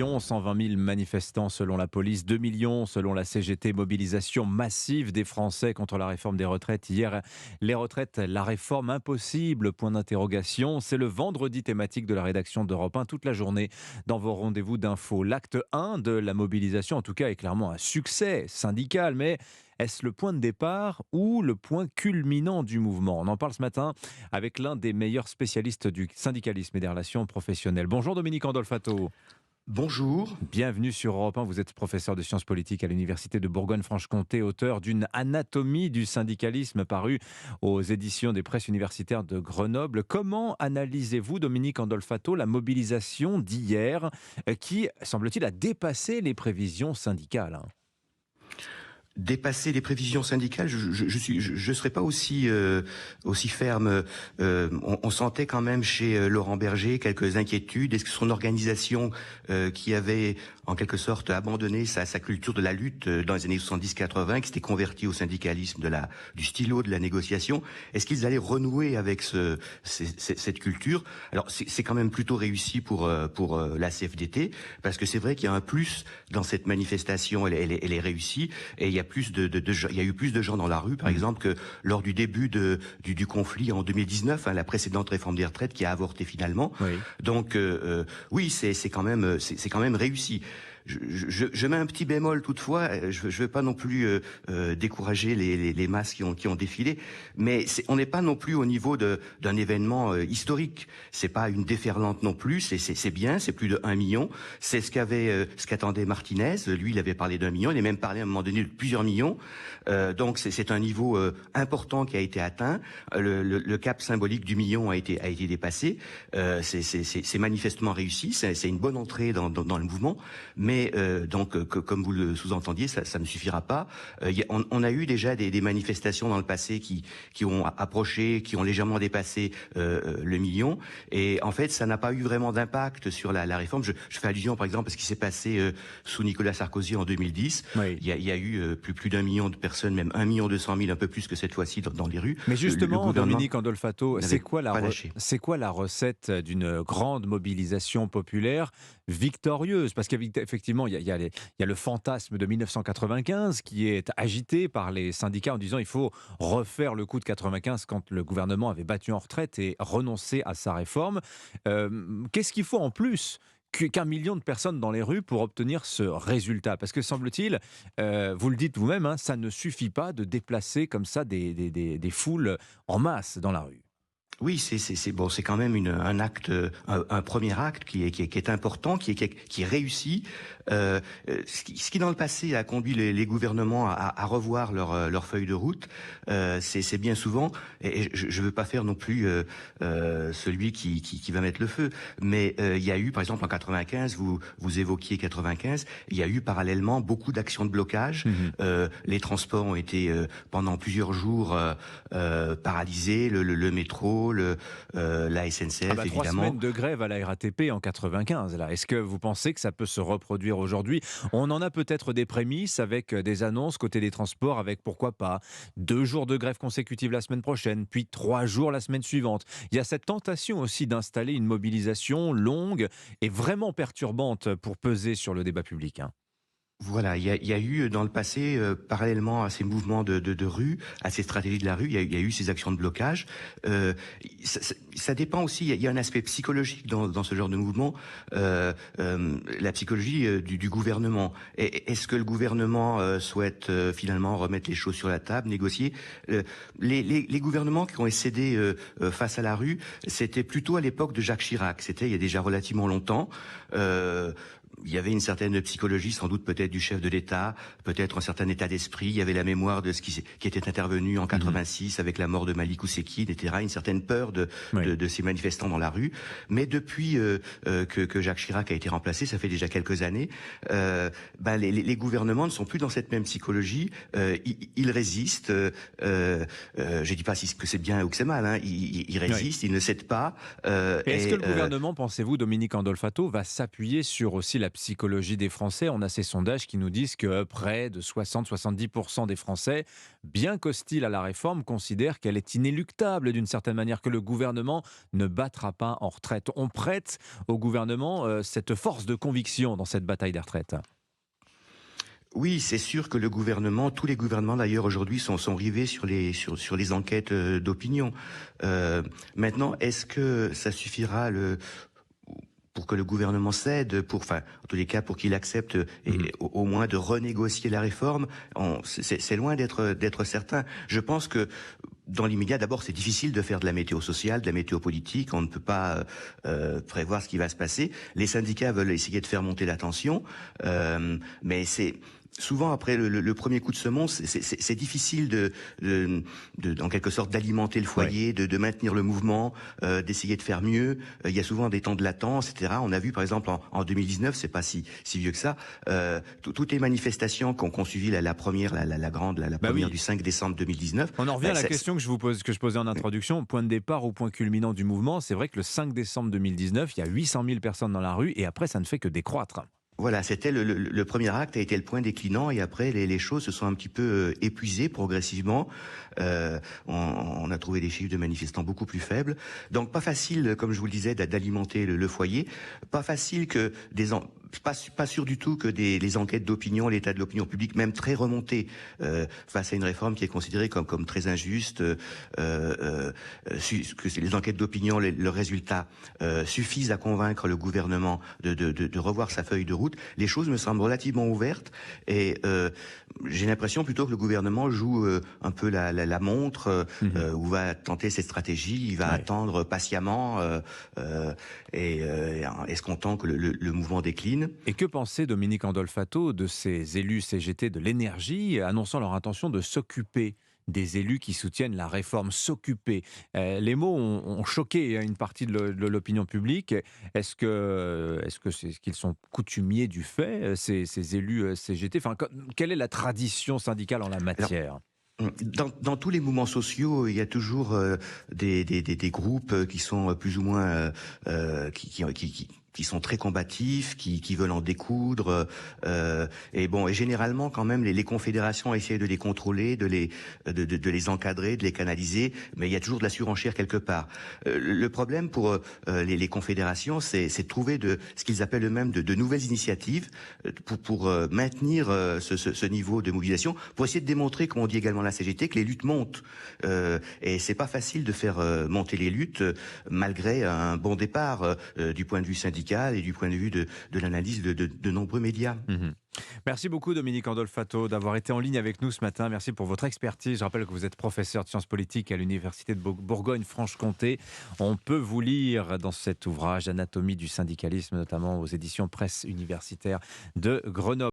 millions, 120 000 manifestants selon la police, 2 millions selon la CGT, mobilisation massive des Français contre la réforme des retraites. Hier, les retraites, la réforme impossible, point d'interrogation. C'est le vendredi thématique de la rédaction d'Europe 1, toute la journée dans vos rendez-vous d'infos. L'acte 1 de la mobilisation, en tout cas, est clairement un succès syndical, mais est-ce le point de départ ou le point culminant du mouvement? On en parle ce matin avec l'un des meilleurs spécialistes du syndicalisme et des relations professionnelles. Bonjour Dominique Andolfato. Bonjour. Bienvenue sur Europe 1. Vous êtes professeur de sciences politiques à l'Université de Bourgogne-Franche-Comté, auteur d'une anatomie du syndicalisme parue aux éditions des presses universitaires de Grenoble. Comment analysez-vous, Dominique Andolfato, la mobilisation d'hier qui, semble-t-il, a dépassé les prévisions syndicales? Dépasser les prévisions syndicales, je serais pas aussi ferme. On sentait quand même chez Laurent Berger quelques inquiétudes. Est-ce que son organisation, qui avait en quelque sorte abandonné sa culture de la lutte dans les années 70-80, qui s'était convertie au syndicalisme du stylo, de la négociation, est-ce qu'ils allaient renouer avec cette culture? Alors c'est quand même plutôt réussi pour la CFDT, parce que c'est vrai qu'il y a un plus dans cette manifestation. Elle est réussie, et il y a eu plus de gens dans la rue, par exemple, que lors du début du conflit en 2019, la précédente réforme des retraites qui a avorté finalement. Oui. Donc oui, c'est quand même réussi. Je mets un petit bémol toutefois. Je veux pas non plus décourager les masses qui ont défilé, mais on n'est pas non plus au niveau d'un événement historique. C'est pas une déferlante non plus. C'est bien. C'est plus de 1 million. C'est ce qu'attendait Martinez. Lui, il avait parlé d'1 million. Il a même parlé à un moment donné de plusieurs millions. Donc c'est un niveau important qui a été atteint. Le cap symbolique du million a été dépassé. C'est manifestement réussi. C'est une bonne entrée dans le mouvement. Mais donc, comme vous le sous-entendiez, ça ne suffira pas. On a eu déjà des manifestations dans le passé qui ont approché, qui ont légèrement dépassé le million. Et en fait, ça n'a pas eu vraiment d'impact sur la réforme. Je fais allusion, par exemple, à ce qui s'est passé sous Nicolas Sarkozy en 2010. Oui. Il y a eu plus d'1 million de personnes, même 1 200 000, un peu plus que cette fois-ci, dans les rues. Mais justement, le Dominique Andolfato, n'avait c'est quoi pas lâché. la recette d'une grande mobilisation populaire victorieuse? Parce qu'effectivement, il y a le fantasme de 1995 qui est agité par les syndicats en disant il faut refaire le coup de 95 quand le gouvernement avait battu en retraite et renoncé à sa réforme. Qu'est-ce qu'il faut en plus qu'un million de personnes dans les rues pour obtenir ce résultat? Parce que semble-t-il, vous le dites vous-même, ça ne suffit pas de déplacer comme ça des foules en masse dans la rue. Oui, c'est bon, c'est quand même un acte, un premier acte qui est important, qui est réussi. Ce qui dans le passé a conduit les gouvernements à revoir leur feuille de route, c'est bien souvent. Et je veux pas faire non plus celui qui va mettre le feu, mais il y a eu, par exemple, en 95, vous évoquiez 95, il y a eu parallèlement beaucoup d'actions de blocage. Les transports ont été pendant plusieurs jours paralysés, le métro, la SNCF, Ah bah, 3 évidemment. semaines de grève à la RATP en 95. Là. Est-ce que vous pensez que ça peut se reproduire aujourd'hui? On en a peut-être des prémices avec des annonces côté des transports, avec pourquoi pas 2 jours de grève consécutive la semaine prochaine, puis 3 jours la semaine suivante. Il y a cette tentation aussi d'installer une mobilisation longue et vraiment perturbante pour peser sur le débat public. Voilà, il y a eu dans le passé, parallèlement à ces mouvements de rue, à ces stratégies de la rue, il y a eu ces actions de blocage. Ça dépend aussi, il y a un aspect psychologique dans ce genre de mouvement, la psychologie du gouvernement. Est-ce que le gouvernement souhaite finalement remettre les choses sur la table, négocier? Les gouvernements qui ont cédé face à la rue, c'était plutôt à l'époque de Jacques Chirac, c'était il y a déjà relativement longtemps. Il y avait une certaine psychologie, sans doute peut-être du chef de l'État, peut-être un certain état d'esprit. Il y avait la mémoire de ce qui était intervenu en 86 avec la mort de Malik Oussekine, etc. Une certaine peur de ces manifestants dans la rue. Mais depuis que Jacques Chirac a été remplacé, ça fait déjà quelques années, les gouvernements ne sont plus dans cette même psychologie. Ils résistent. Je dis pas que c'est bien ou que c'est mal. Ils résistent, ils ne cèdent pas. Est-ce que le gouvernement, pensez-vous, Dominique Andolfato, va s'appuyer sur aussi la psychologie des Français. On a ces sondages qui nous disent que près de 60-70% des Français, bien qu'hostiles à la réforme, considèrent qu'elle est inéluctable d'une certaine manière, que le gouvernement ne battra pas en retraite. On prête au gouvernement cette force de conviction dans cette bataille des retraites. Oui, c'est sûr que le gouvernement, tous les gouvernements d'ailleurs aujourd'hui sont rivés sur les enquêtes d'opinion. Maintenant, est-ce que ça suffira pour que le gouvernement cède, enfin, en tous les cas, pour qu'il accepte au moins de renégocier la réforme? C'est loin d'être certain. Je pense que dans l'immédiat, d'abord, c'est difficile de faire de la météo sociale, de la météo politique. On ne peut pas prévoir ce qui va se passer. Les syndicats veulent essayer de faire monter la tension, mais c'est souvent après le premier coup de semonce, c'est difficile en quelque sorte d'alimenter le foyer, Ouais. de maintenir le mouvement, d'essayer de faire mieux. Il y a souvent des temps de latence, etc. On a vu par exemple en 2019, c'est pas si vieux que ça, toutes les manifestations qu'ont suivi la première, la grande, la Bah première oui. du 5 décembre 2019. On en revient à la question que je vous pose, que je posais en introduction. Point de départ ou point culminant du mouvement, c'est vrai que le 5 décembre 2019, il y a 800 000 personnes dans la rue et après, ça ne fait que décroître. Voilà, c'était le premier acte a été le point déclinant et après les choses se sont un petit peu épuisées progressivement. On a trouvé des chiffres de manifestants beaucoup plus faibles. Donc pas facile, comme je vous le disais, d'alimenter le foyer. Pas facile que pas sûr du tout que les enquêtes d'opinion, l'état de l'opinion publique, même très remontées, face à une réforme qui est considérée comme très injuste, que les enquêtes d'opinion, le résultat suffisent à convaincre le gouvernement de revoir sa feuille de route. Les choses me semblent relativement ouvertes et j'ai l'impression plutôt que le gouvernement joue un peu la montre, ou va tenter cette stratégie, il va attendre patiemment escomptant que le mouvement décline. Et que pensait Dominique Andolfato de ces élus CGT de l'énergie annonçant leur intention de s'occuper des élus qui soutiennent la réforme, s'occuper? Les mots ont choqué une partie de l'opinion publique. Est-ce qu'ils sont coutumiers du fait, ces élus CGT? Enfin, quelle est la tradition syndicale en la Alors, matière? dans tous les mouvements sociaux, il y a toujours des groupes qui sont plus ou moins qui sont très combatifs, qui veulent en découdre, et généralement quand même les confédérations essayent de les contrôler, de les encadrer, de les canaliser, mais il y a toujours de la surenchère quelque part. Le problème pour les confédérations, c'est de trouver ce qu'ils appellent eux-mêmes de nouvelles initiatives pour maintenir ce niveau de mobilisation, pour essayer de démontrer, comme on dit également la CGT, que les luttes montent. Et c'est pas facile de faire monter les luttes malgré un bon départ du point de vue syndical et du point de vue de l'analyse de nombreux médias. Merci beaucoup Dominique Andolfato d'avoir été en ligne avec nous ce matin. Merci pour votre expertise. Je rappelle que vous êtes professeur de sciences politiques à l'Université de Bourgogne-Franche-Comté. On peut vous lire dans cet ouvrage Anatomie du syndicalisme, notamment aux éditions Presse universitaire de Grenoble.